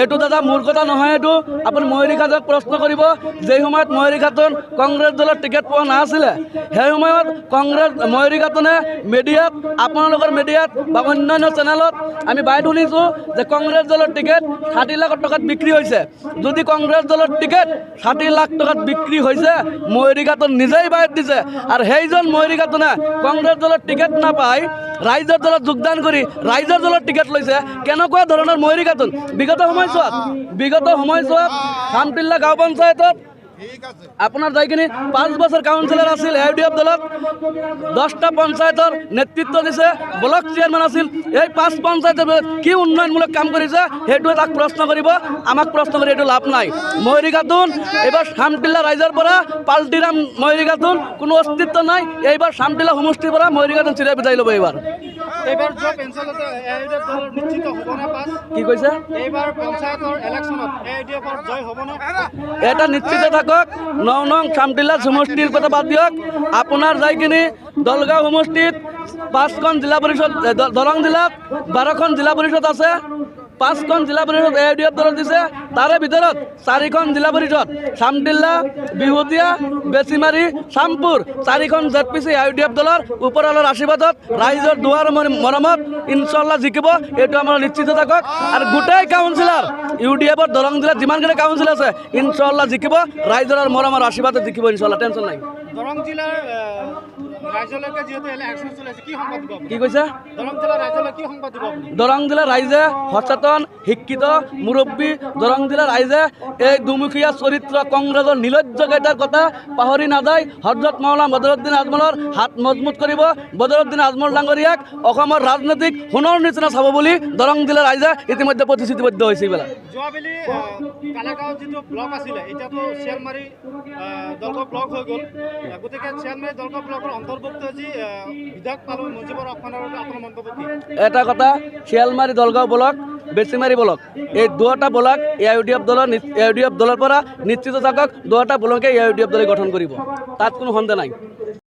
এইটো দাদা মোৰ কথা নহয়, এইটো আপুনি ময়ূৰী খাটক প্ৰশ্ন কৰিব। যে সময়ত ময়ূৰী খাটন কংগ্ৰেছ দলৰ টিকেট পোৱা নাছিলে, সেই সময়ত ময়ূৰী খাটনে মিডিয়াত, আপোনালোকৰ মিডিয়াত বা অন্যান্য চেনেলত আমি বাই শুনিছোঁ যে কংগ্ৰেছ দলৰ টিকেট 60 লাখ টকাত বিক্ৰী হৈছে। যদি কংগ্ৰেছ দলৰ টিকেট 60 লাখ টকাত বিক্ৰী হৈছে, ময়ূৰী খাটন নিজেই বাইট দিছে। আৰু সেইজন ময়ূৰী খাটনে কংগ্ৰেছ দলৰ টিকেট নাপায় ৰাইজৰ দলত যোগদান কৰি ৰাইজৰ দলৰ টিকেট লৈছে। কেনেকুৱা ধৰণৰ ময়ূৰী খাটন? বিগত সময়ছোৱাত খামটিল্লা গাঁও পঞ্চায়তত আপোনাৰ যাইকিনি 5 বছৰ কাউন্সিলৰ আছিল AUDF দলত, 10টা পঞ্চায়তৰ নেতৃত্ব দিছে, ব্লক চেয়াৰমেন আছিল। এই 5 পঞ্চায়তৰ কি উন্নয়নমূলক কাম কৰিছে সেইটো তাক প্ৰশ্ন কৰিব, আমাক প্ৰশ্ন কৰি এইটো লাভ নাই। ময়ূৰী খাটন এইবাৰ খামটিল্লা ৰাইজৰ পৰা পাল্টিৰাম ময়ূৰী খাটন কোনো অস্তিত্ব নাই। এইবাৰ খামটিল্লা সমষ্টিৰ পৰা ময়ূৰী খাটন চিৰাই বিদায় ল'ব। এইবাৰ কি কৈছে? এটা নিশ্চিত থাকক। 9 নং খামটিল্লা সমষ্টিৰ কথা বাদ দিয়ক, আপোনাৰ যাই কিনি দলগাঁও সমষ্টিত 5খন জিলা পৰিষদ, দৰং জিলাত 12খন জিলা পৰিষদ আছে। 5খন জিলা পৰিষদ AUDF দলত দিছে, তাৰে ভিতৰত 4খন জিলা পৰিষদ খামটিল্লা, বিহুতীয়া, বেচিমাৰী, চামপুৰ 4খন ZPC AUDF দলৰ ওপৰৱালাৰ আশীৰ্বাদত ৰাইজৰ দুৱাৰ মৰমত ইনশাল্লাহ জিকিব। এইটো আমাৰ নিশ্চিত থাকক। আৰু গোটেই কাউন্সিলাৰ UDFৰ দৰং জিলাত যিমানখিনি কাউন্সিল আছে ইনশাল্লাহ জিকিব, ৰাইজৰ মৰমৰ আশীৰ্বাদত জিকিব ইনশাল্লাহ, টেনশ্যন নাই। দৰং জিলাৰ ৰাইজলৈকে যিহেতু ইলেকশ্যন চলি আছে, কি সংবাদ দিব? কি কৈছে? দৰং জিলাৰ ৰাইজলৈ কি সংবাদ দিব? দৰং জিলাৰ ৰাইজে সচেতন, শিক্ষিত, মুৰব্বী। দৰং জিলাৰ ৰাইজে এই দুমুখীয়া চৰিত্ৰ কংগ্ৰেছৰ নিলজ্জকেইটাৰ কথা পাহৰি নাযায়। হজৰত মাওলানা বদৰুদ্দিন আজমলৰ হাত মজবুত কৰিব। বদৰুদ্দিন আজমল ডাঙৰীয়াক অসমৰ ৰাজনৈতিক সোণৰ নিচিনা চাব বুলি দৰং জিলাৰ ৰাইজে ইতিমধ্যে প্ৰতিশ্ৰুতিবদ্ধ হৈছে। এইবিলাক যোৱাবেলি কালাগাঁৱত যিটো ব্লক আছিলে, এতিয়াতো শিয়ালমাৰী দলগাঁও ব্লক হৈ গ'ল। গতিকে শিয়ালমাৰী দলগাঁও ব্লকৰ অন্তৰ্ভুক্ত যি বিধায়ক পালোঁ মুজিবুৰ ৰহমানৰ আপোনাৰ মন্তব্য কি? এটা কথা, শিয়ালমাৰী দলগাঁও ব্লক, বেচিমাৰী ব্লক, এই দুটা ব্লক AUDF দলৰ পৰা নিশ্চিত থাকক। দুটা ব্লকে AUDF দলে গঠন কৰিব, তাত কোনো সন্দেহ নাই।